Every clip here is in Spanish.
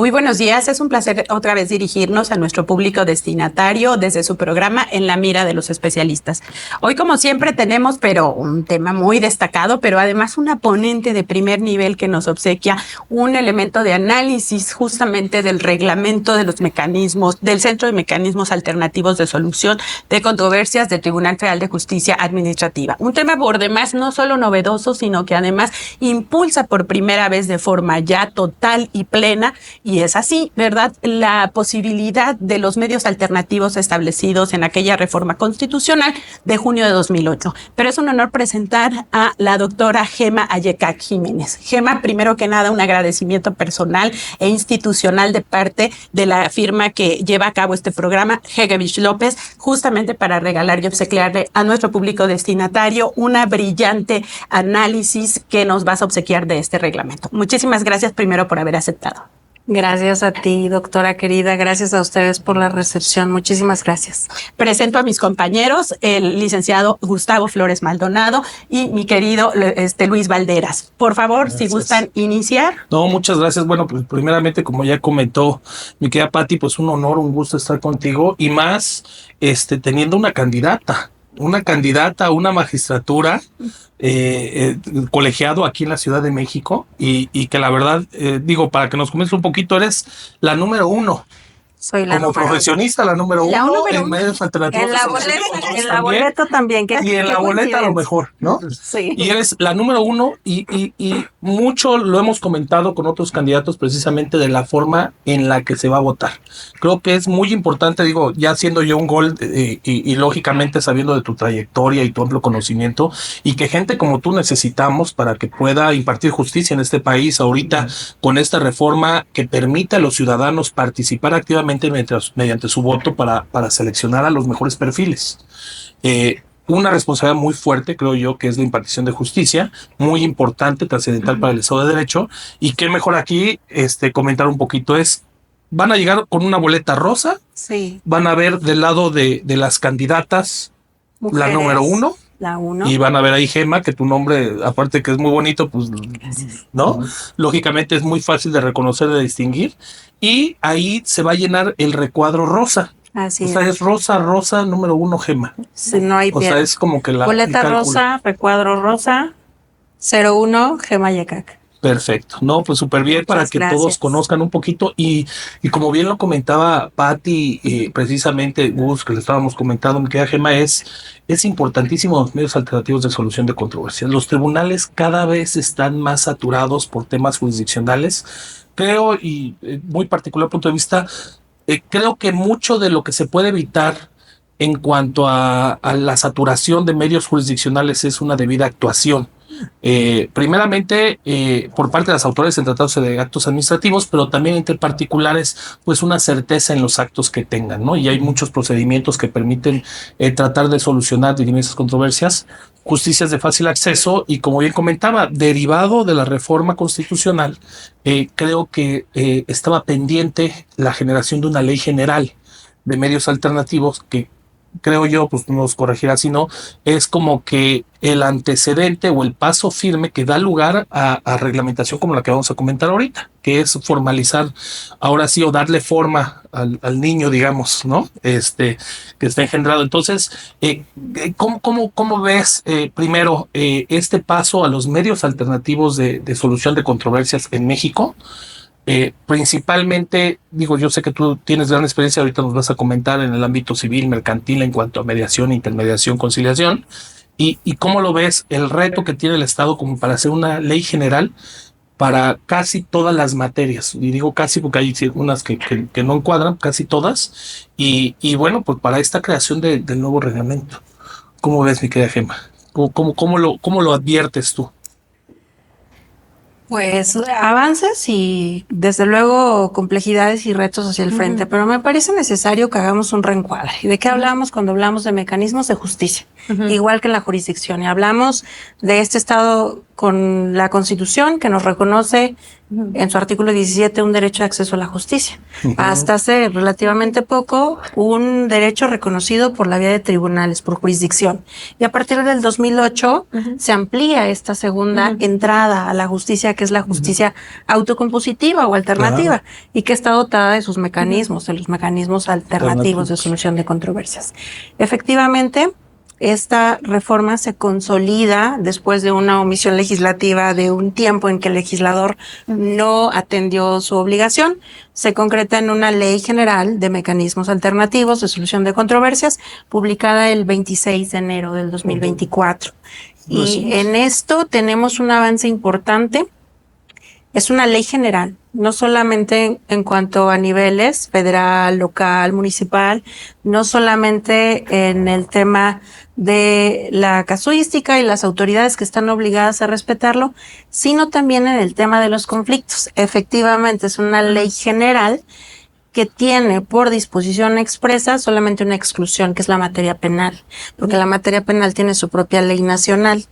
Muy buenos días, es un placer otra vez dirigirnos a nuestro público destinatario desde su programa En la Mira de los Especialistas. Hoy, como siempre, tenemos un tema muy destacado, pero además una ponente de primer nivel que nos obsequia un elemento de análisis justamente del reglamento de los mecanismos, del Centro de Mecanismos Alternativos de Solución de Controversias del Tribunal Federal de Justicia Administrativa. Un tema por demás no solo novedoso, sino que además impulsa por primera vez de forma ya total y plena, y es así, ¿verdad?, la posibilidad de los medios alternativos establecidos en aquella reforma constitucional de junio de 2008. Pero es un honor presentar a la doctora Gema Ayekak Jiménez. Gema, primero que nada, un agradecimiento personal e institucional de parte de la firma que lleva a cabo este programa, Hegevich López, justamente para regalar y obsequiarle a nuestro público destinatario una brillante análisis que nos vas a obsequiar de este reglamento. Muchísimas gracias primero por haber aceptado. Gracias a ti, doctora querida. Gracias a ustedes por la recepción. Muchísimas gracias. Presento a mis compañeros, el licenciado Gustavo Flores Maldonado y mi querido Luis Valderas. Por favor, gracias. Si gustan iniciar. No, muchas gracias. Bueno, pues primeramente, como ya comentó mi querida Pati, pues un honor, un gusto estar contigo y más teniendo una candidata a una magistratura colegiado aquí en la Ciudad de México y que la verdad, para que nos comentes un poquito, eres la número uno. Soy la como profesionista, la número uno en medios alternativos. En la boleta también. Y en la boleta a lo mejor, ¿no? Sí. Y eres la número uno y mucho lo hemos comentado con otros candidatos precisamente de la forma en la que se va a votar. Creo que es muy importante, ya siendo yo un gol y lógicamente sabiendo de tu trayectoria y tu amplio conocimiento y que gente como tú necesitamos para que pueda impartir justicia en este país ahorita con esta reforma que permite a los ciudadanos participar activamente mediante su voto para seleccionar a los mejores perfiles. Una responsabilidad muy fuerte, creo yo, que es la impartición de justicia, muy importante, trascendental para el Estado de Derecho, y qué mejor aquí comentar un poquito van a llegar con una boleta rosa, sí. Van a ver del lado de las candidatas mujeres, la número uno, la uno. Y van a ver ahí, Gema, que tu nombre, aparte que es muy bonito, pues, gracias. ¿No? Lógicamente es muy fácil de reconocer, de distinguir. Y ahí se va a llenar el recuadro rosa. Así es. O sea, es rosa, número uno, Gema. Sí, no hay pierde. O sea, es como que la... Boleta rosa, recuadro rosa, 01, Gema Ayekak. Perfecto, no, pues súper bien. Muchas para que gracias. Todos conozcan un poquito y como bien lo comentaba Pati, precisamente Gus, que le estábamos comentando, mi querida Gema, es importantísimo los medios alternativos de solución de controversias. Los tribunales cada vez están más saturados por temas jurisdiccionales. Creo, y muy particular punto de vista, creo que mucho de lo que se puede evitar en cuanto a la saturación de medios jurisdiccionales es una debida actuación. Primeramente por parte de las autoridades en tratados de actos administrativos, pero también entre particulares, pues una certeza en los actos que tengan, ¿no? Y hay muchos procedimientos que permiten tratar de solucionar, dirimir esas controversias, justicias de fácil acceso y, como bien comentaba, derivado de la reforma constitucional, creo que estaba pendiente la generación de una ley general de medios alternativos que, creo yo, pues nos corregirá si no, es como que el antecedente o el paso firme que da lugar a reglamentación como la que vamos a comentar ahorita, que es formalizar ahora sí o darle forma al niño, digamos, ¿no? Que está engendrado. Entonces, ¿cómo ves primero este paso a los medios alternativos de solución de controversias en México? Principalmente, yo sé que tú tienes gran experiencia, ahorita nos vas a comentar en el ámbito civil, mercantil, en cuanto a mediación, intermediación, conciliación, y cómo lo ves el reto que tiene el Estado como para hacer una ley general para casi todas las materias, y digo casi porque hay unas que no encuadran, casi todas, y bueno, pues para esta creación del nuevo reglamento. ¿Cómo ves, mi querida Gema? ¿Cómo lo adviertes tú? Pues avances y desde luego complejidades y retos hacia el frente, pero me parece necesario que hagamos un reencuadre. ¿Y de qué hablamos cuando hablamos de mecanismos de justicia? Igual que en la jurisdicción, y hablamos de este Estado con la Constitución, que nos reconoce en su artículo 17 un derecho de acceso a la justicia. Hasta hace relativamente poco, un derecho reconocido por la vía de tribunales, por jurisdicción. Y a partir del 2008 se amplía esta segunda entrada a la justicia, que es la justicia autocompositiva o alternativa, y que está dotada de sus mecanismos, de los mecanismos alternativos de solución de controversias. Efectivamente, esta reforma se consolida después de una omisión legislativa de un tiempo en que el legislador no atendió su obligación. Se concreta en una ley general de mecanismos alternativos de solución de controversias, publicada el 26 de enero del 2024. Y en esto tenemos un avance importante. Es una ley general, no solamente en cuanto a niveles federal, local, municipal, no solamente en el tema de la casuística y las autoridades que están obligadas a respetarlo, sino también en el tema de los conflictos. Efectivamente, es una ley general que tiene por disposición expresa solamente una exclusión, que es la materia penal, porque la materia penal tiene su propia ley nacional.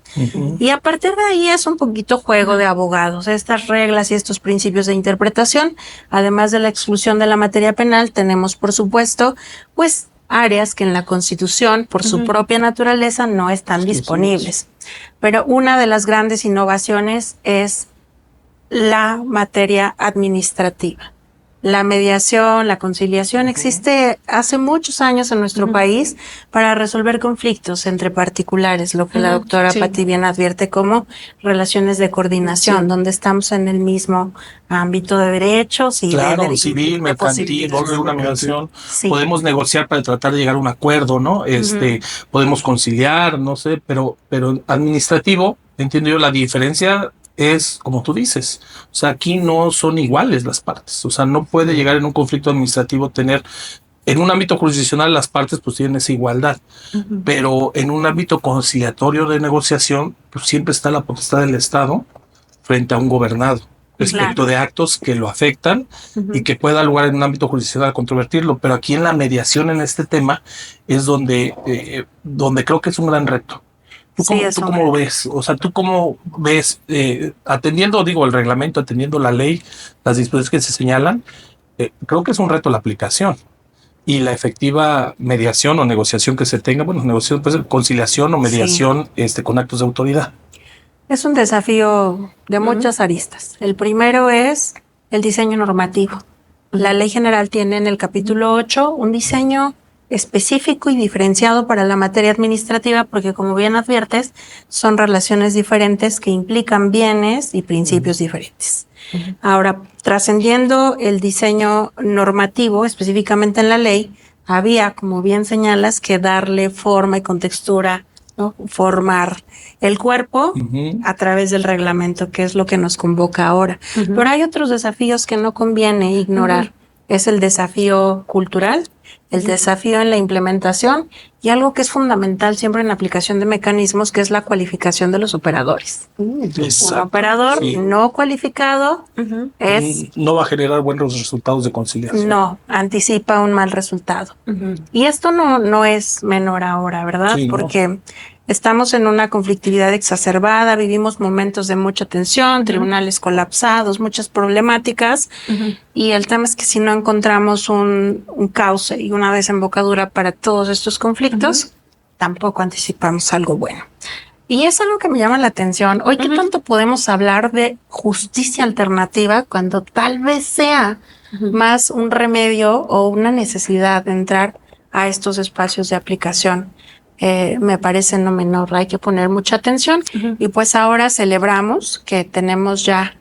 Y a partir de ahí es un poquito juego de abogados. Estas reglas y estos principios de interpretación, además de la exclusión de la materia penal, tenemos, por supuesto, pues áreas que en la Constitución, por su propia naturaleza, no están disponibles. Pero una de las grandes innovaciones es la materia administrativa. La mediación, la conciliación existe hace muchos años en nuestro país para resolver conflictos entre particulares, lo que la doctora Pati bien advierte como relaciones de coordinación, donde estamos en el mismo ámbito de derechos y claro, civil, mercantil, orden de una migración. Podemos negociar para tratar de llegar a un acuerdo, ¿no? Podemos conciliar, no sé, pero administrativo, entiendo yo, la diferencia es, como tú dices, o sea, aquí no son iguales las partes, o sea, no puede llegar en un conflicto administrativo tener, en un ámbito jurisdiccional las partes pues tienen esa igualdad, pero en un ámbito conciliatorio de negociación, pues siempre está la potestad del Estado frente a un gobernado, respecto de actos que lo afectan y que pueda lugar en un ámbito jurisdiccional a controvertirlo, pero aquí en la mediación en este tema es donde creo que es un gran reto. ¿Tú cómo lo ves? O sea, ¿tú cómo ves, atendiendo, el reglamento, atendiendo la ley, las disposiciones que se señalan? Creo que es un reto la aplicación y la efectiva mediación o negociación que se tenga, negociación, pues conciliación o mediación con actos de autoridad. Es un desafío de muchas aristas. El primero es el diseño normativo. La Ley General tiene en el capítulo 8 un diseño específico y diferenciado para la materia administrativa, porque como bien adviertes, son relaciones diferentes que implican bienes y principios diferentes. Ahora, trascendiendo el diseño normativo, específicamente en la ley, había, como bien señalas, que darle forma y contextura, ¿no? Formar el cuerpo a través del reglamento, que es lo que nos convoca ahora. Pero hay otros desafíos que no conviene ignorar. Es el desafío cultural, el desafío en la implementación y algo que es fundamental siempre en la aplicación de mecanismos, que es la cualificación de los operadores. Un operador no cualificado no va a generar buenos resultados de conciliación. No, anticipa un mal resultado. Y esto no es menor ahora, ¿verdad? Sí, porque estamos en una conflictividad exacerbada, vivimos momentos de mucha tensión, tribunales colapsados, muchas problemáticas, y el tema es que si no encontramos un cauce y una desembocadura para todos estos conflictos, tampoco anticipamos algo bueno. Y es algo que me llama la atención. Hoy, ¿qué tanto podemos hablar de justicia alternativa cuando tal vez sea más un remedio o una necesidad de entrar a estos espacios de aplicación? Me parece no menor, hay que poner mucha atención. Y pues ahora celebramos que tenemos ya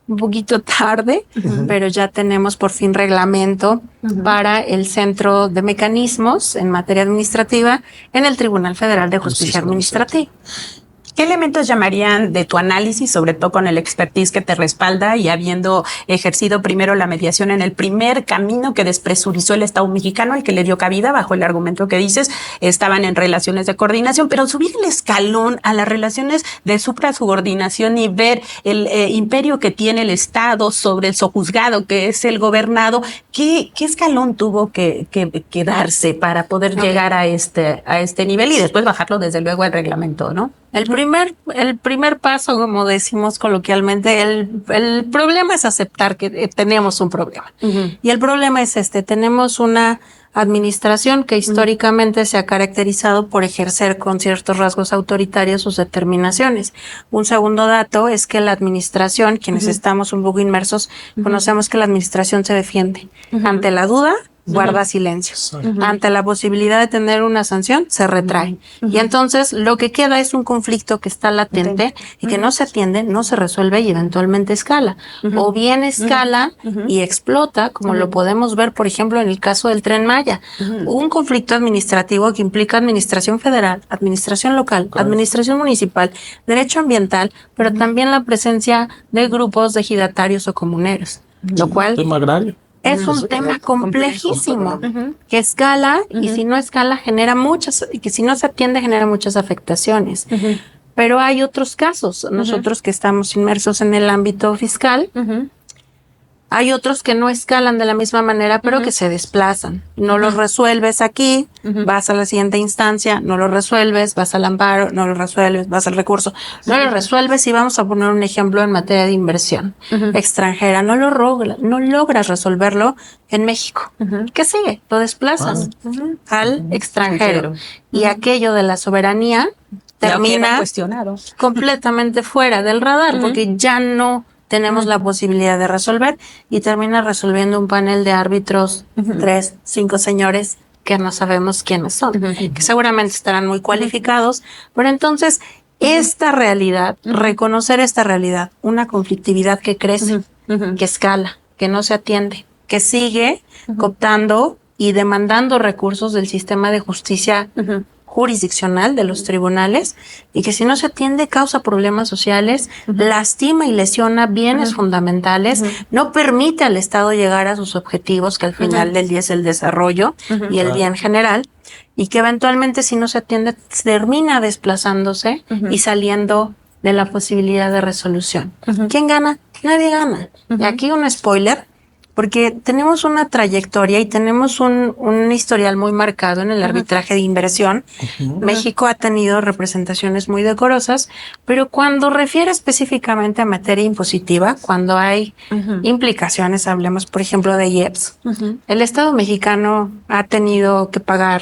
un poquito tarde, pero ya tenemos por fin reglamento para el Centro de Mecanismos en materia administrativa en el Tribunal Federal de Justicia Administrativa. ¿Qué elementos llamarían de tu análisis, sobre todo con el expertise que te respalda y habiendo ejercido primero la mediación en el primer camino que despresurizó el Estado mexicano, al que le dio cabida bajo el argumento que dices, estaban en relaciones de coordinación, pero subir el escalón a las relaciones de suprasubordinación y ver el imperio que tiene el Estado sobre el sojuzgado, que es el gobernado, ¿qué escalón tuvo que darse para poder llegar a este nivel y después bajarlo desde luego al reglamento, ¿no? El primer primer paso, como decimos coloquialmente, el problema es aceptar que tenemos un problema. Y el problema es tenemos una administración que históricamente se ha caracterizado por ejercer con ciertos rasgos autoritarios sus determinaciones. Un segundo dato es que la administración, quienes estamos un poco inmersos, conocemos que la administración se defiende. Ante la duda, guarda silencio. Ante la posibilidad de tener una sanción, se retrae. Y entonces lo que queda es un conflicto que está latente y que no se atiende, no se resuelve y eventualmente escala. O bien escala y explota, como lo podemos ver, por ejemplo, en el caso del Tren Maya. Un conflicto administrativo que implica administración federal, administración local, administración municipal, derecho ambiental, pero también la presencia de grupos de ejidatarios o comuneros. Lo cual... tema agrario. Es un tema complejísimo que escala y si no escala genera muchas, y que si no se atiende genera muchas afectaciones. Pero hay otros casos. Nosotros que estamos inmersos en el ámbito fiscal, hay otros que no escalan de la misma manera, pero que se desplazan. No los resuelves aquí, vas a la siguiente instancia, no lo resuelves, vas al amparo, no lo resuelves, vas al recurso, no lo resuelves y vamos a poner un ejemplo en materia de inversión extranjera. No logras resolverlo en México. ¿Qué sigue? Lo desplazas al extranjero. Y aquello de la soberanía termina completamente fuera del radar, porque ya no tenemos la posibilidad de resolver y termina resolviendo un panel de árbitros, 3, 5 señores que no sabemos quiénes son, que seguramente estarán muy cualificados, pero entonces esta realidad, reconocer esta realidad, una conflictividad que crece, que escala, que no se atiende, que sigue cooptando y demandando recursos del sistema de justicia jurisdiccional de los tribunales y que si no se atiende causa problemas sociales, lastima y lesiona bienes fundamentales, no permite al Estado llegar a sus objetivos, que al final del día es el desarrollo y el bien general, y que eventualmente si no se atiende termina desplazándose y saliendo de la posibilidad de resolución. ¿Quién gana? Nadie gana. Y aquí un spoiler, porque tenemos una trayectoria y tenemos un historial muy marcado en el arbitraje de inversión. México ha tenido representaciones muy decorosas, pero cuando refiere específicamente a materia impositiva, cuando hay implicaciones, hablemos por ejemplo de IEPS, el Estado mexicano ha tenido que pagar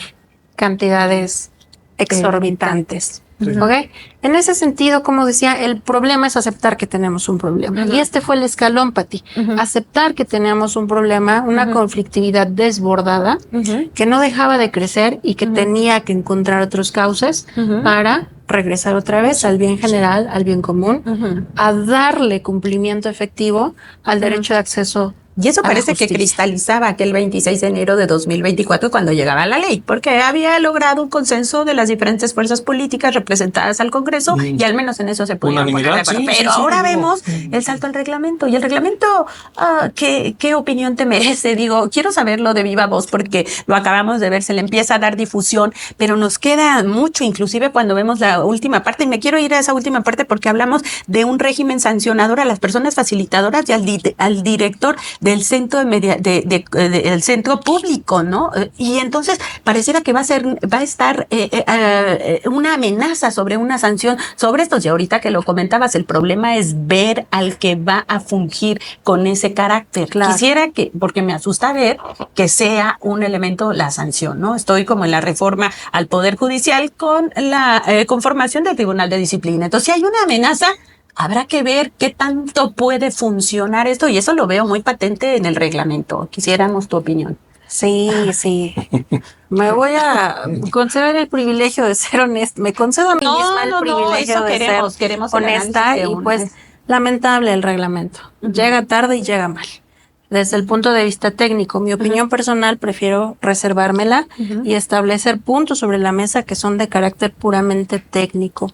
cantidades exorbitantes. ¿Okay? En ese sentido, como decía, el problema es aceptar que tenemos un problema. Y este fue el escalón, Pati. Aceptar que teníamos un problema, una conflictividad desbordada, que no dejaba de crecer y que tenía que encontrar otros cauces para regresar otra vez al bien general, al bien común, a darle cumplimiento efectivo al derecho de acceso. Y eso parece que cristalizaba aquel 26 de enero de 2024 cuando llegaba la ley, porque había logrado un consenso de las diferentes fuerzas políticas representadas al Congreso y al menos en eso se podía poner de acuerdo. Pero ahora vemos el salto al reglamento. Y el reglamento, ¿qué opinión te merece? Digo, quiero saberlo de viva voz porque lo acabamos de ver, se le empieza a dar difusión, pero nos queda mucho, inclusive cuando vemos la última parte. Y me quiero ir a esa última parte porque hablamos de un régimen sancionador a las personas facilitadoras y al director del centro del centro público, ¿no? Y entonces pareciera que va a estar una amenaza sobre una sanción sobre estos. Y ahorita que lo comentabas, el problema es ver al que va a fungir con ese carácter. Claro. Quisiera porque me asusta ver que sea un elemento la sanción, ¿no? Estoy como en la reforma al Poder Judicial con la conformación del Tribunal de Disciplina. Entonces, si hay una amenaza, habrá que ver qué tanto puede funcionar esto y eso lo veo muy patente en el reglamento. Quisiéramos tu opinión. Sí. Me voy a conceder el privilegio de ser honesta. Me concedo a mí misma el privilegio de ser honesta y pues lamentable el reglamento. Llega tarde y llega mal. Desde el punto de vista técnico, mi opinión personal prefiero reservármela y establecer puntos sobre la mesa que son de carácter puramente técnico.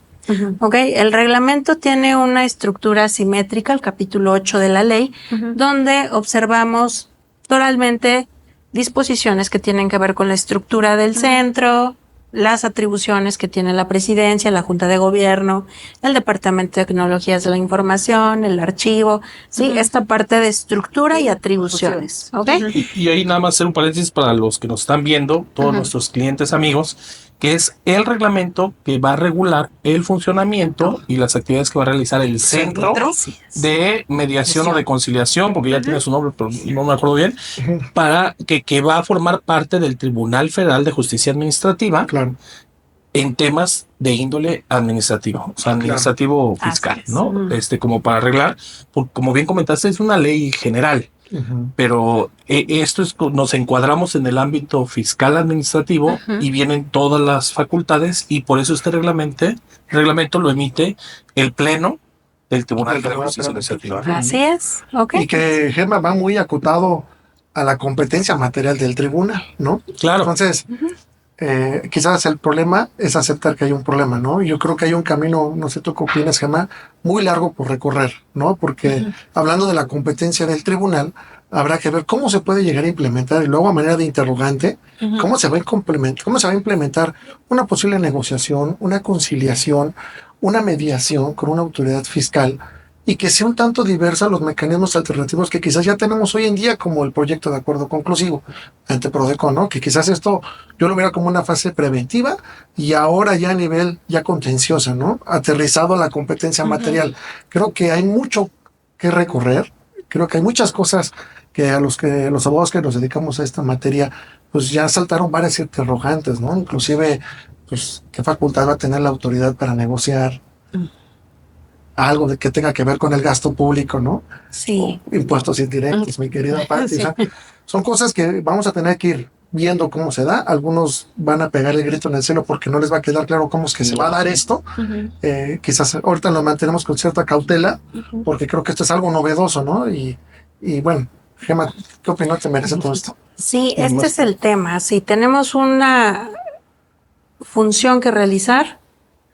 Okay, el reglamento tiene una estructura simétrica, el capítulo 8 de la ley, donde observamos oralmente disposiciones que tienen que ver con la estructura del centro, las atribuciones que tiene la presidencia, la Junta de Gobierno, el Departamento de Tecnologías de la Información, el archivo, sí, esta parte de estructura y atribuciones. ¿Okay? Y ahí nada más hacer un paréntesis para los que nos están viendo, todos nuestros clientes amigos, que es el reglamento que va a regular el funcionamiento y las actividades que va a realizar el Centro de Mediación o de Conciliación, porque ya tiene su nombre, pero no me acuerdo bien, para que va a formar parte del Tribunal Federal de Justicia Administrativa. Claro. En temas de índole administrativo, o sea, administrativo fiscal, ¿no? Como para arreglar, como bien comentaste, es una ley general, pero esto es, nos encuadramos en el ámbito fiscal administrativo y vienen todas las facultades, y por eso este reglamento lo emite el Pleno del Tribunal de Justicia Administrativa. Así es, ok. Y que, Gemma, va muy acotado a la competencia material del tribunal, ¿no? Claro. Entonces, quizás el problema es aceptar que hay un problema, ¿no? Yo creo que hay un camino, no sé tú qué opinas, Gemma, muy largo por recorrer, ¿no? Porque hablando de la competencia del tribunal, habrá que ver cómo se puede llegar a implementar, y luego a manera de interrogante, cómo se va a implementar una posible negociación, una conciliación, una mediación con una autoridad fiscal, y que sea un tanto diversa los mecanismos alternativos que quizás ya tenemos hoy en día, como el proyecto de acuerdo conclusivo ante Prodeco, ¿no? Que quizás esto yo lo veo como una fase preventiva y ahora ya a nivel ya contenciosa, ¿no? Aterrizado a la competencia material. Creo que hay mucho que recorrer, creo que hay muchas cosas que los abogados que nos dedicamos a esta materia, pues ya saltaron varias interrogantes, ¿no? Inclusive, pues, ¿qué facultad va a tener la autoridad para negociar algo que tenga que ver con el gasto público, ¿no? Sí. O impuestos indirectos, mi querida Pati. Sí. O sea, son cosas que vamos a tener que ir viendo cómo se da. Algunos van a pegar el grito en el cielo porque no les va a quedar claro cómo es que se va a dar esto. Quizás ahorita nos mantenemos con cierta cautela porque creo que esto es algo novedoso, ¿no? Y bueno, Gemma, ¿qué opinión te merece todo esto? Sí, este es el tema. Si tenemos una función que realizar,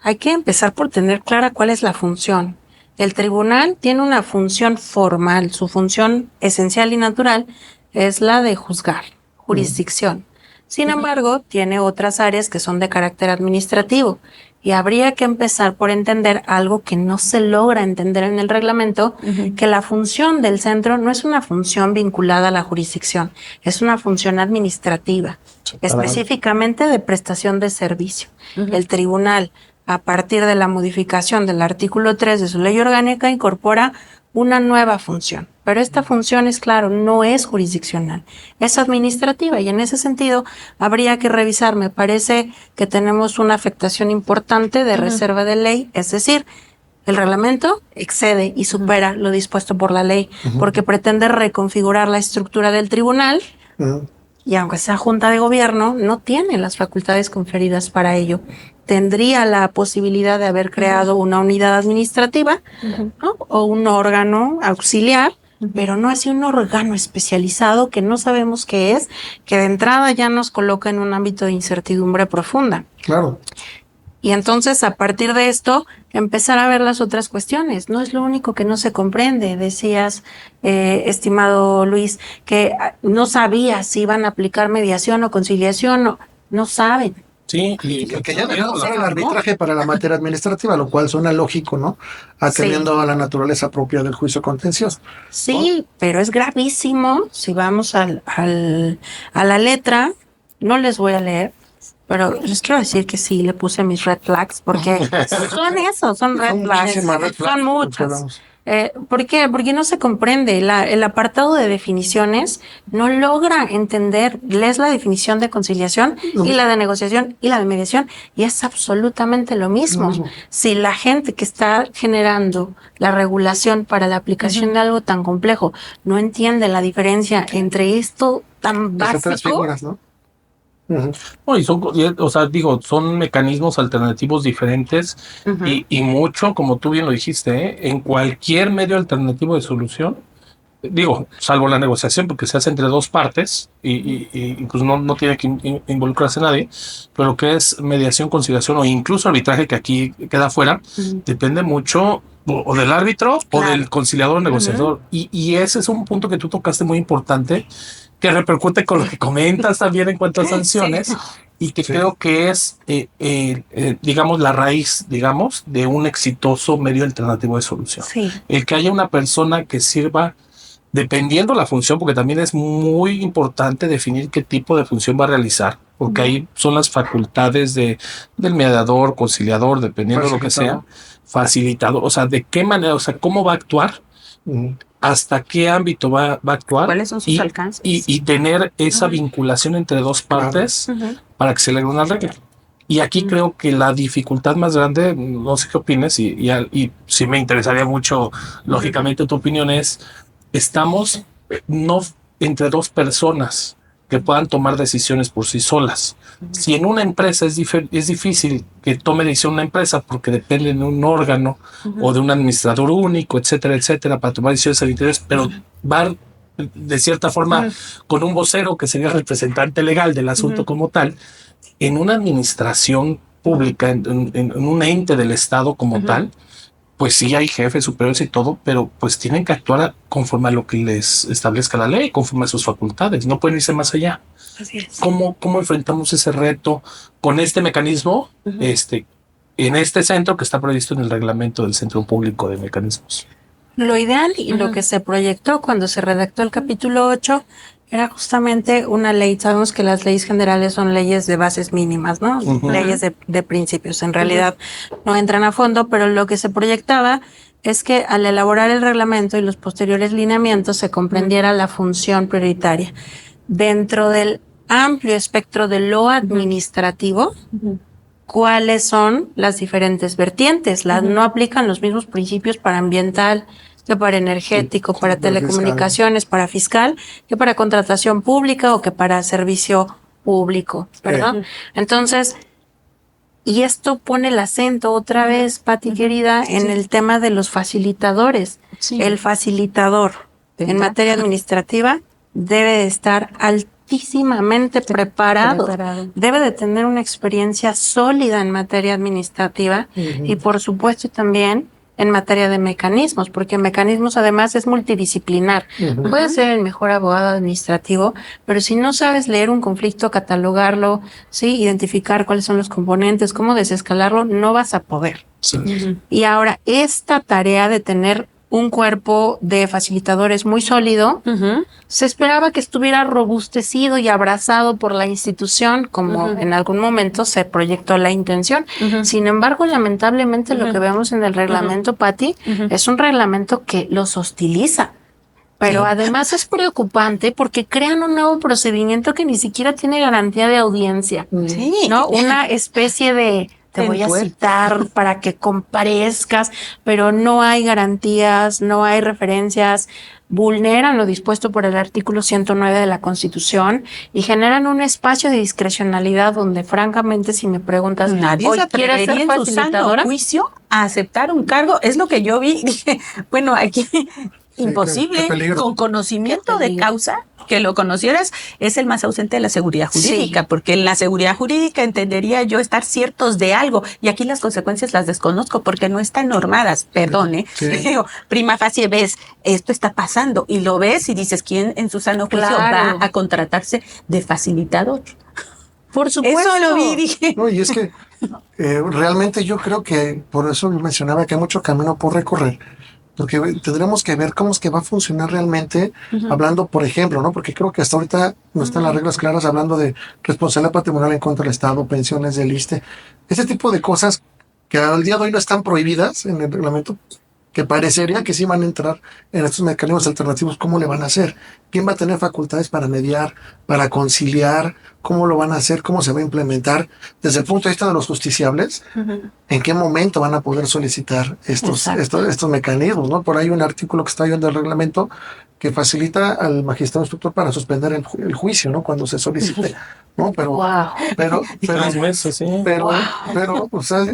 hay que empezar por tener clara cuál es la función. El tribunal tiene una función formal, su función esencial y natural es la de juzgar, jurisdicción. Sin embargo, tiene otras áreas que son de carácter administrativo y habría que empezar por entender algo que no se logra entender en el reglamento, que la función del centro no es una función vinculada a la jurisdicción, es una función administrativa, específicamente de prestación de servicio. El tribunal, a partir de la modificación del artículo 3 de su ley orgánica, incorpora una nueva función. Pero esta función, es claro, no es jurisdiccional, es administrativa, y en ese sentido habría que revisar. Me parece que tenemos una afectación importante de reserva de ley, es decir, el reglamento excede y supera lo dispuesto por la ley, porque pretende reconfigurar la estructura del tribunal, y aunque sea junta de gobierno, no tiene las facultades conferidas para ello. Tendría la posibilidad de haber creado una unidad administrativa, ¿no? O un órgano auxiliar, pero no así un órgano especializado que no sabemos qué es, que de entrada ya nos coloca en un ámbito de incertidumbre profunda. Claro. Y entonces, a partir de esto, empezar a ver las otras cuestiones. No es lo único que no se comprende. Decías, estimado Luis, que no sabía si iban a aplicar mediación o conciliación. No saben. Sí, y que ya debemos usar el arbitraje para la materia administrativa, lo cual suena lógico, ¿no? Atendiendo a la naturaleza propia del juicio contencioso. Sí, pero es gravísimo. Si vamos a la letra, no les voy a leer, pero les quiero decir que sí, le puse mis red flags, porque son red flags, son muchas. ¿Por qué? Porque no se comprende. El apartado de definiciones no logra entender. Lees la definición de conciliación y la de negociación y la de mediación y es absolutamente lo mismo. Si la gente que está generando la regulación para la aplicación de algo tan complejo no entiende la diferencia entre esto tan básico. Tres figuras, ¿no? No, y son mecanismos alternativos diferentes y mucho, como tú bien lo dijiste, en cualquier medio alternativo de solución, salvo la negociación, porque se hace entre dos partes y pues no tiene que involucrarse nadie, pero lo que es mediación, conciliación o incluso arbitraje, que aquí queda fuera, depende mucho o del árbitro o del conciliador o negociador. Y ese es un punto que tú tocaste muy importante, que repercute con lo que comentas también en cuanto a sanciones, y que creo que es, la raíz, de un exitoso medio alternativo de solución. Sí. El que haya una persona que sirva, dependiendo la función, porque también es muy importante definir qué tipo de función va a realizar, porque ahí son las facultades del mediador, conciliador, dependiendo de lo que sea, facilitador, o sea, de qué manera, o sea, cómo va a actuar, hasta qué ámbito va a actuar. ¿Cuáles son sus alcances? Y tener esa vinculación entre dos partes para que se le haga una regla. Y aquí creo que la dificultad más grande, no sé qué opines, y sí me interesaría mucho, lógicamente, tu opinión es, estamos no entre dos personas que puedan tomar decisiones por sí solas. Si en una empresa es difícil que tome decisión una empresa porque depende de un órgano o de un administrador único, etcétera, etcétera, para tomar decisiones arbitrarias, pero va de cierta forma con un vocero que sería representante legal del asunto como tal, en una administración pública, en un ente del Estado como tal, pues sí hay jefes superiores y todo, pero pues tienen que actuar conforme a lo que les establezca la ley, conforme a sus facultades, no pueden irse más allá. Así es. ¿Cómo enfrentamos ese reto con este mecanismo, en este centro que está previsto en el reglamento del Centro Público de Mecanismos? Lo ideal y lo que se proyectó cuando se redactó el capítulo 8 era justamente una ley. Sabemos que las leyes generales son leyes de bases mínimas, ¿no? Leyes de principios. En realidad no entran a fondo, pero lo que se proyectaba es que al elaborar el reglamento y los posteriores lineamientos se comprendiera la función prioritaria. Dentro del amplio espectro de lo administrativo, cuáles son las diferentes vertientes. No aplican los mismos principios para ambiental, que para energético, para telecomunicaciones, para fiscal, que para contratación pública o que para servicio público, ¿verdad? Entonces, y esto pone el acento otra vez, Pati querida, en el tema de los facilitadores. El facilitador en materia administrativa debe de estar altísimamente preparado. Debe de tener una experiencia sólida en materia administrativa y por supuesto también en materia de mecanismos, porque mecanismos además es multidisciplinar. Puedes ser el mejor abogado administrativo, pero si no sabes leer un conflicto, catalogarlo, sí, identificar cuáles son los componentes, cómo desescalarlo, no vas a poder. Y ahora, esta tarea de tener un cuerpo de facilitadores muy sólido, se esperaba que estuviera robustecido y abrazado por la institución, como en algún momento se proyectó la intención. Sin embargo, lamentablemente lo que vemos en el reglamento, Pati, es un reglamento que los hostiliza. Pero además es preocupante porque crean un nuevo procedimiento que ni siquiera tiene garantía de audiencia. ¿No? Una especie de te voy a citar para que comparezcas, pero no hay garantías, no hay referencias, vulneran lo dispuesto por el artículo 109 de la Constitución y generan un espacio de discrecionalidad donde francamente si me preguntas, nadie se atrevería en su sano juicio a aceptar un cargo, es lo que yo vi, dije, bueno, aquí imposible, con conocimiento de causa, que lo conocieras, es el más ausente de la seguridad jurídica, porque en la seguridad jurídica entendería yo estar ciertos de algo, y aquí las consecuencias las desconozco porque no están normadas, perdone, digo, prima facie ves, esto está pasando, y lo ves y dices, ¿quién en su sano juicio va a contratarse de facilitador? Por supuesto. Eso lo vi, dije. No, y es que realmente yo creo que, por eso mencionaba que hay mucho camino por recorrer, porque tendremos que ver cómo es que va a funcionar realmente, hablando, por ejemplo, ¿no? Porque creo que hasta ahorita no están las reglas claras hablando de responsabilidad patrimonial en contra del Estado, pensiones del ISSSTE, ese tipo de cosas que al día de hoy no están prohibidas en el reglamento, que parecería que sí van a entrar en estos mecanismos alternativos. ¿Cómo le van a hacer? ¿Quién va a tener facultades para mediar, para conciliar? ¿Cómo lo van a hacer? ¿Cómo se va a implementar? Desde el punto de vista de los justiciables, ¿en qué momento van a poder solicitar estos mecanismos? ¿No? Por ahí un artículo que está viendo el reglamento que facilita al magistrado instructor para suspender el juicio, ¿no? Cuando se solicite, ¿no? Pero, o sea,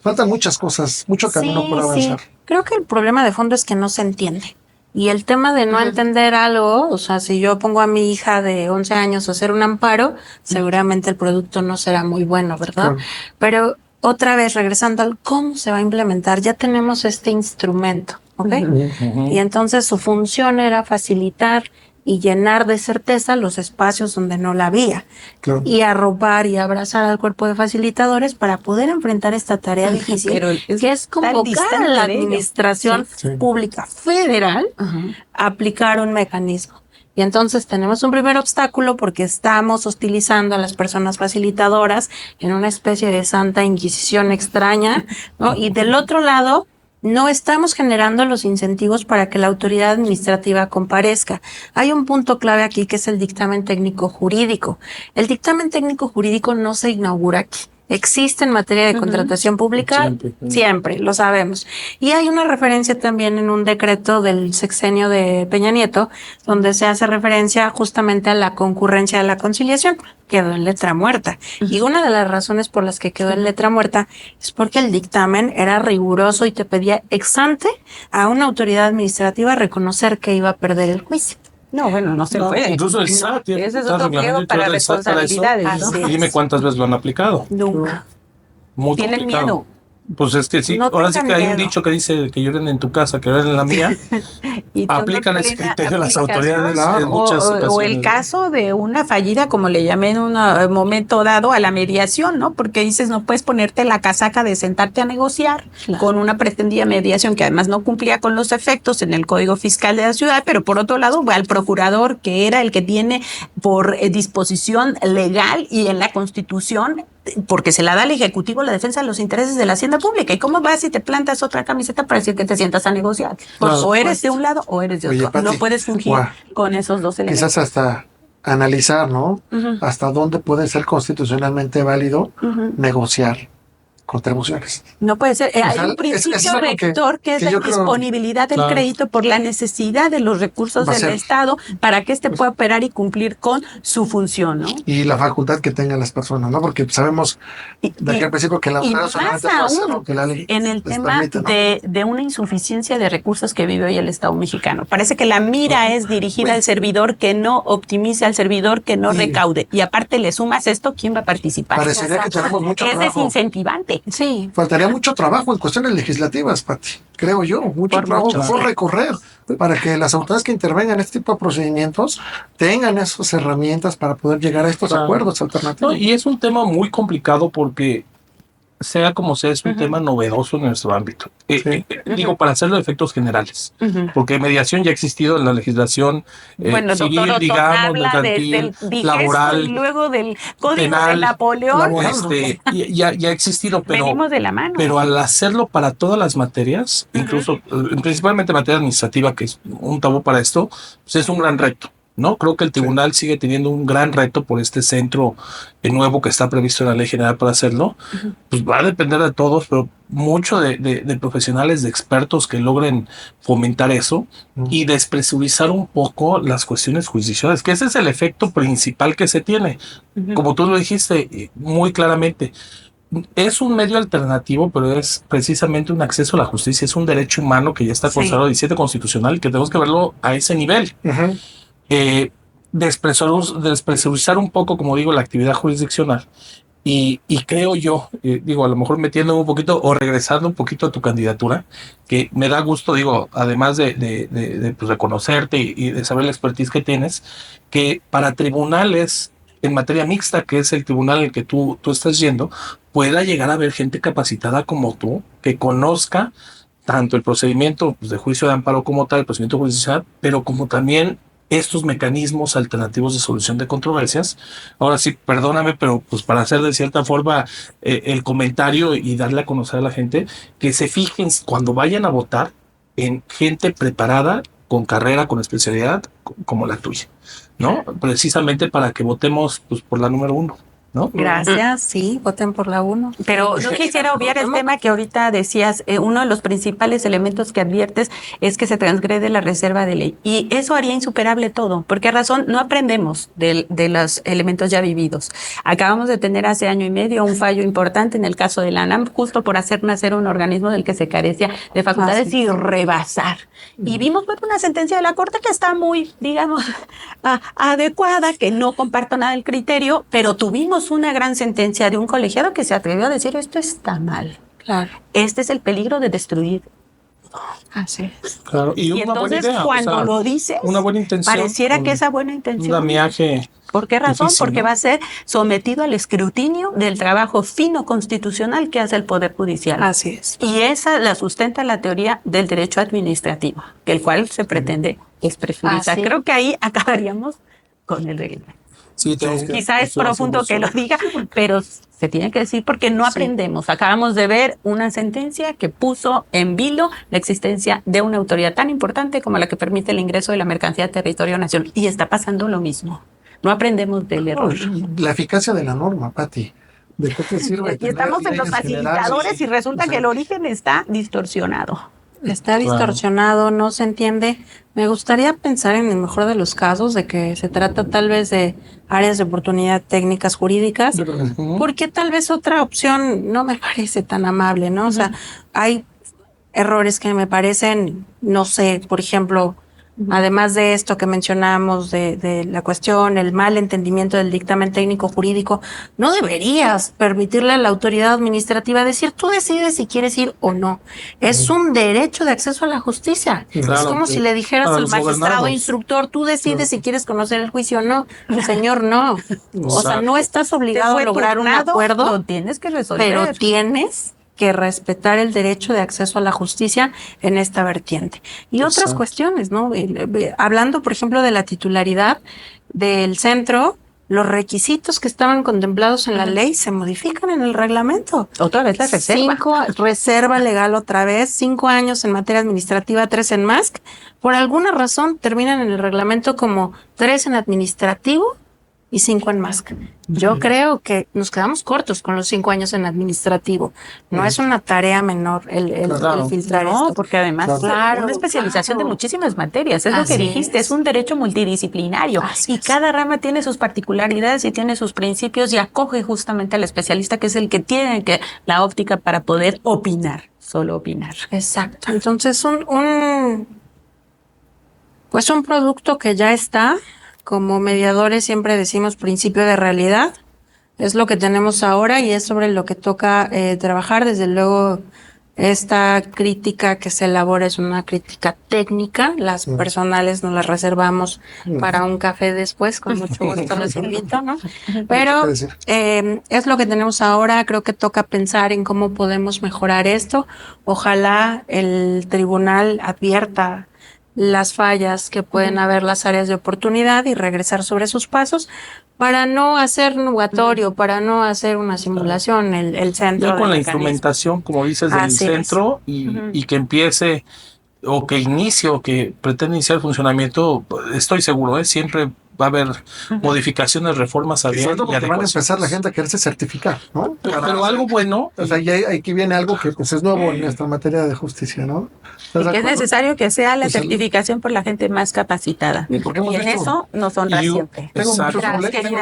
faltan muchas cosas, mucho camino por avanzar. Sí. Creo que el problema de fondo es que no se entiende. Y el tema de no entender algo, o sea, si yo pongo a mi hija de 11 años a hacer un amparo, seguramente el producto no será muy bueno, ¿verdad? Pero otra vez, regresando al cómo se va a implementar, ya tenemos este instrumento, ¿ok? Y entonces su función era facilitar y llenar de certeza los espacios donde no la había. Y arropar y abrazar al cuerpo de facilitadores para poder enfrentar esta tarea difícil, que es convocar a la administración pública federal a aplicar un mecanismo. Y entonces tenemos un primer obstáculo porque estamos hostilizando a las personas facilitadoras en una especie de santa inquisición extraña, ¿no? Y del otro lado, no estamos generando los incentivos para que la autoridad administrativa comparezca. Hay un punto clave aquí que es el dictamen técnico jurídico. El dictamen técnico jurídico no se inaugura aquí. Existe en materia de contratación pública, siempre, lo sabemos. Y hay una referencia también en un decreto del sexenio de Peña Nieto, donde se hace referencia justamente a la concurrencia de la conciliación. Quedó en letra muerta. Y una de las razones por las que quedó en letra muerta es porque el dictamen era riguroso y te pedía ex ante a una autoridad administrativa reconocer que iba a perder el juicio. No, bueno, no se puede. Incluso el SAT tiene Ese es otro pliego para responsabilidades, ¿no? Y dime cuántas veces lo han aplicado. Nunca. Muy Tienen complicado. miedo. Pues es que sí, No ahora sí que hay un miedo. dicho que dice que lloren en tu casa, que lloren en la mía. Y Aplican ese criterio las autoridades en o, muchas ocasiones. o el caso de una fallida, como le llamé en un momento dado, a la mediación, ¿no? Porque dices, no puedes ponerte la casaca de sentarte a negociar con una pretendida mediación que además no cumplía con los efectos en el Código Fiscal de la ciudad, pero por otro lado, al procurador, que era el que tiene por disposición legal y en la Constitución, porque se la da al Ejecutivo la defensa de los intereses de la hacienda pública. ¿Y cómo vas y te plantas otra camiseta para decir que te sientas a negociar? Pues, o eres de un lado o eres de otro. Oye, Pati, no puedes fungir con esos dos elementos. Quizás hasta analizar, ¿no? Hasta dónde puede ser constitucionalmente válido negociar contribuciones. No puede ser. Hay un principio es algo rector que es la yo creo- disponibilidad del Claro. crédito por la necesidad de los recursos Va a del ser- Estado para que éste pueda operar y cumplir con su función, ¿no? Y la facultad que tengan las personas, ¿no? Porque sabemos de aquel principio que la y autoridad más solamente puede hacer aún lo que la ley en el les tema permite, ¿no? de una insuficiencia de recursos que vive hoy el Estado mexicano. Parece que la mira es dirigida al servidor que no optimice, al servidor que no recaude. Y aparte le sumas esto, ¿quién va a participar? Parecería que tenemos mucho Es trabajo. desincentivante. Sí. Faltaría mucho trabajo en cuestiones legislativas, Pati, creo yo, mucho Por trabajo mucho. por recorrer para que las autoridades que intervengan en este tipo de procedimientos tengan esas herramientas para poder llegar a estos Claro. acuerdos alternativos. No, y es un tema muy complicado porque, sea como sea, es un tema novedoso en nuestro ámbito. Digo, para hacerlo de efectos generales, porque mediación ya ha existido en la legislación Bueno, civil, doctor Otón digamos, habla mercantil, desde el vigésimo laboral, y luego del Código penal, de Napoleón. ya ha existido, Venimos de la mano. pero al hacerlo para todas las materias, incluso principalmente materia administrativa, que es un tabú para esto, pues es un gran reto, ¿no? Creo que el tribunal sigue teniendo un gran reto por este centro nuevo que está previsto en la Ley General para hacerlo. Pues va a depender de todos, pero mucho de profesionales, de expertos que logren fomentar eso y despresurizar un poco las cuestiones jurisdiccionales, que ese es el efecto principal que se tiene. Como tú lo dijiste muy claramente, es un medio alternativo, pero es precisamente un acceso a la justicia, es un derecho humano que ya está consagrado en el 17 constitucional y que tenemos que verlo a ese nivel. Despresurizar un poco, como digo, la actividad jurisdiccional. Y creo yo, digo, a lo mejor metiéndome un poquito o regresando un poquito a tu candidatura, que me da gusto, digo, además de pues, reconocerte y de saber la expertise que tienes, que para tribunales en materia mixta, que es el tribunal en el que tú estás yendo, pueda llegar a haber gente capacitada como tú, que conozca tanto el procedimiento pues, de juicio de amparo como tal, el procedimiento judicial, pero como también estos mecanismos alternativos de solución de controversias. Ahora sí, perdóname, pero pues para hacer de cierta forma el comentario y darle a conocer a la gente, que se fijen cuando vayan a votar en gente preparada, con carrera, con especialidad, como la tuya, ¿no? Precisamente para que votemos pues, por la número 1. ¿No? Gracias, sí, voten por la 1. Pero no quisiera obviar el tema que ahorita decías, uno de los principales elementos que adviertes es que se transgrede la reserva de ley. Y eso haría insuperable todo. ¿Por qué razón? No aprendemos de los elementos ya vividos. Acabamos de tener hace año y medio un fallo importante en el caso de la ANAM, justo por hacer nacer un organismo del que se carecía de facultades y rebasar. Y vimos una sentencia de la Corte que está muy, digamos, adecuada, que no comparto nada del criterio, pero tuvimos una gran sentencia de un colegiado que se atrevió a decir esto está mal. Claro. Este es el peligro de destruir. Así es. Claro. Y una buena entonces idea, cuando o sea, lo dices, una buena intención, pareciera que esa buena intención. Un damiaje. ¿Por qué razón? Difícil, Porque ¿no? va a ser sometido al escrutinio del trabajo fino constitucional que hace el Poder Judicial. Así es. Y esa la sustenta la teoría del derecho administrativo, que el cual se pretende es prejudicial. sí. Creo que ahí acabaríamos con el reglamento. Sí, Quizá es profundo que lo diga, pero se tiene que decir porque no aprendemos. Acabamos de ver una sentencia que puso en vilo la existencia de una autoridad tan importante como la que permite el ingreso de la mercancía a territorio nacional. Y está pasando lo mismo. No aprendemos del error. La eficacia de la norma, Pati. ¿De qué te sirve? Y estamos en los facilitadores y resulta que el origen está distorsionado. Está distorsionado, no se entiende. Me gustaría pensar en el mejor de los casos de que se trata tal vez de áreas de oportunidad técnicas jurídicas, porque tal vez otra opción no me parece tan amable, ¿no? O sea, hay errores que me parecen, no sé, por ejemplo, además de esto que mencionamos de la cuestión, el mal entendimiento del dictamen técnico jurídico, no deberías permitirle a la autoridad administrativa decir, tú decides si quieres ir o no. Es un derecho de acceso a la justicia. Claro, es como si le dijeras para al los magistrado gobernados. instructor, tú decides si quieres conocer el juicio o no. Señor, no. O sea, no estás obligado a lograr un acuerdo, lo tienes que resolver. pero tienes que respetar el derecho de acceso a la justicia en esta vertiente. Y otras cuestiones, ¿no? Hablando, por ejemplo, de la titularidad del centro, los requisitos que estaban contemplados en la ley se modifican en el reglamento. Otra vez la reserva. Reserva legal otra vez, 5 años en materia administrativa, 3 en MASC. Por alguna razón terminan en el reglamento como 3 en administrativo y 5 en MASC. Yo creo que nos quedamos cortos con los 5 años en administrativo. No es una tarea menor el filtrar No, esto. porque además una especialización de muchísimas materias. Es lo que dijiste, es un derecho multidisciplinario. Y cada rama tiene sus particularidades y tiene sus principios y acoge justamente al especialista, que es el que tiene la óptica para poder opinar, solo opinar. Exacto. Entonces, un producto que ya está. Como mediadores siempre decimos principio de realidad, es lo que tenemos ahora y es sobre lo que toca trabajar. Desde luego, esta crítica que se elabora es una crítica técnica, las personales nos las reservamos para un café después, con mucho gusto los invito, ¿no? Pero es lo que tenemos ahora, creo que toca pensar en cómo podemos mejorar esto. Ojalá el tribunal advierta las fallas que pueden haber, las áreas de oportunidad y regresar sobre sus pasos para no hacer nugatorio, para no hacer una simulación el centro. Ya con la instrumentación, como dices, del centro y que empiece o que inicie o que pretenda iniciar el funcionamiento, estoy seguro, siempre va a haber modificaciones, reformas a bien. Y van a empezar la gente a quererse certificar, ¿no? Pero algo bueno. O sea, y aquí viene algo que pues es nuevo en nuestra materia de justicia, ¿no? Y que es necesario que sea la certificación por la gente más capacitada. Y en eso nos honra siempre. Tengo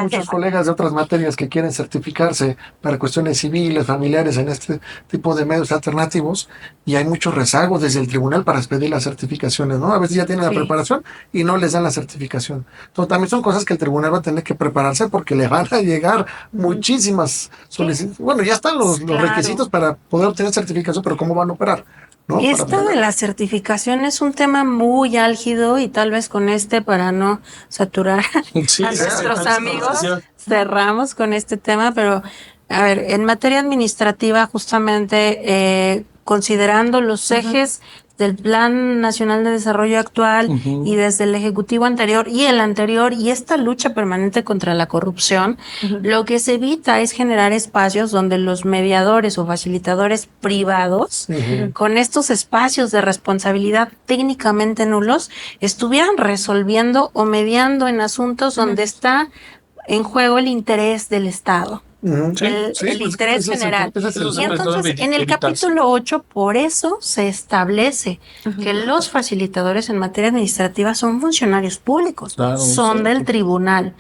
muchos colegas de otras materias que quieren certificarse para cuestiones civiles, familiares, en este tipo de medios alternativos, y hay mucho rezago desde el tribunal para pedir las certificaciones, ¿no? A veces ya tienen la preparación y no les dan la certificación. Entonces, también son cosas que el tribunal va a tener que prepararse porque le van a llegar muchísimas solicitudes. Bueno, ya están los requisitos para poder obtener certificación, pero ¿cómo van a operar? ¿No? Esto de la certificación es un tema muy álgido y tal vez con para no saturar a nuestros amigos, cerramos con este tema, pero a ver, en materia administrativa justamente considerando los ejes del Plan Nacional de Desarrollo actual y desde el Ejecutivo anterior y el anterior y esta lucha permanente contra la corrupción, lo que se evita es generar espacios donde los mediadores o facilitadores privados, con estos espacios de responsabilidad técnicamente nulos, estuvieran resolviendo o mediando en asuntos donde está en juego el interés del Estado. El interés general. Y entonces, en el capítulo 8, por eso se establece que los facilitadores en materia administrativa son funcionarios públicos, son del tribunal.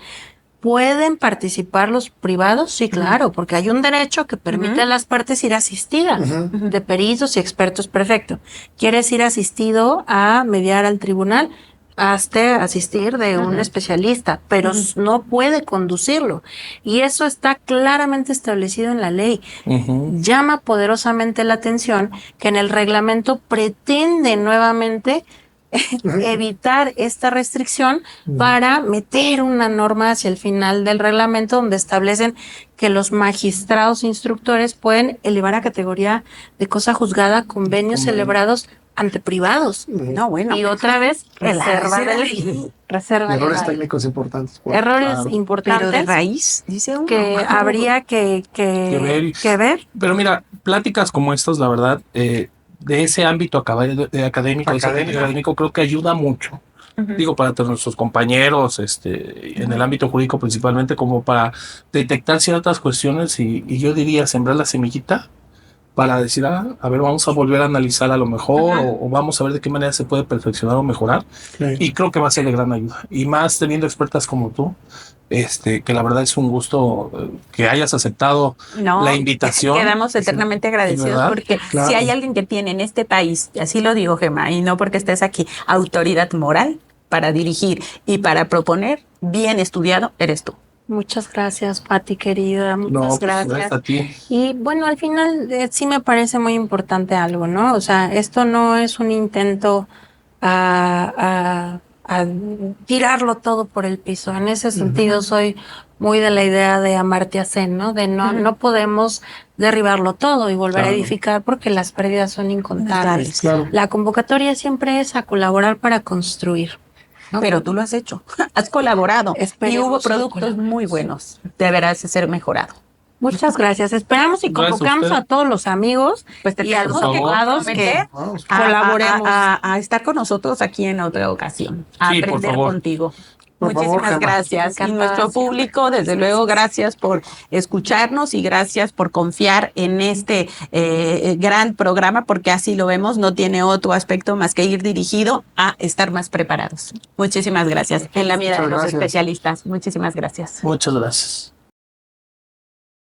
¿Pueden participar los privados? Sí, claro, porque hay un derecho que permite a las partes ir asistidas de peritos y expertos. Perfecto. ¿Quieres ir asistido a mediar al tribunal? Hazte asistir de un especialista, pero no puede conducirlo. Y eso está claramente establecido en la ley. Llama poderosamente la atención que en el reglamento pretende nuevamente evitar esta restricción para meter una norma hacia el final del reglamento donde establecen que los magistrados instructores pueden elevar a categoría de cosa juzgada convenios celebrados ante privados. No, bueno. Y otra vez, reserva de reserva. ley. Reserva de Errores ley. técnicos importantes. Errores Claro. Pero de importantes raíz, dice uno. que habría que ver. Pero mira, pláticas como estas, la verdad, de ese ámbito académico, ese ámbito académico, creo que ayuda mucho. Digo, para nuestros compañeros, en el ámbito jurídico principalmente, como para detectar ciertas cuestiones y yo diría sembrar la semillita para decir, a ver, vamos a volver a analizar a lo mejor o vamos a ver de qué manera se puede perfeccionar o mejorar. Sí. Y creo que va a ser de gran ayuda. Y más teniendo expertas como tú, que la verdad es un gusto que hayas aceptado No, la invitación. Quedamos eternamente agradecidos ¿verdad? porque Claro. si hay alguien que tiene en este país, así lo digo, Gemma, y no porque estés aquí, autoridad moral para dirigir y para proponer, bien estudiado, eres tú. Muchas gracias, Pati, querida. Muchas gracias. A ti. Y bueno, al final sí me parece muy importante algo, ¿no? O sea, esto no es un intento a tirarlo todo por el piso. En ese sentido, soy muy de la idea de Amartya Sen, ¿no? De no podemos derribarlo todo y volver a Claro. edificar porque las pérdidas son incontables. Claro. La convocatoria siempre es a colaborar para construir. ¿no? Pero tú lo has hecho, has colaborado y Esperemos hubo que productos colaboremos. muy buenos. Deberás de ser mejorado. Muchas gracias. Esperamos y Gracias a convocamos usted. a todos los amigos Pues te y a los por favor. abogados que Vamos. colaboremos. A estar con nosotros aquí en otra ocasión, a Sí, por aprender favor. contigo. Por favor, Muchísimas Gemma. gracias. Y Encantada nuestro siempre. público, desde luego, gracias por escucharnos y gracias por confiar en este gran programa, porque así lo vemos, no tiene otro aspecto más que ir dirigido a estar más preparados. Muchísimas gracias. En la mira de Muchas los gracias. especialistas. Muchísimas gracias. Muchas gracias.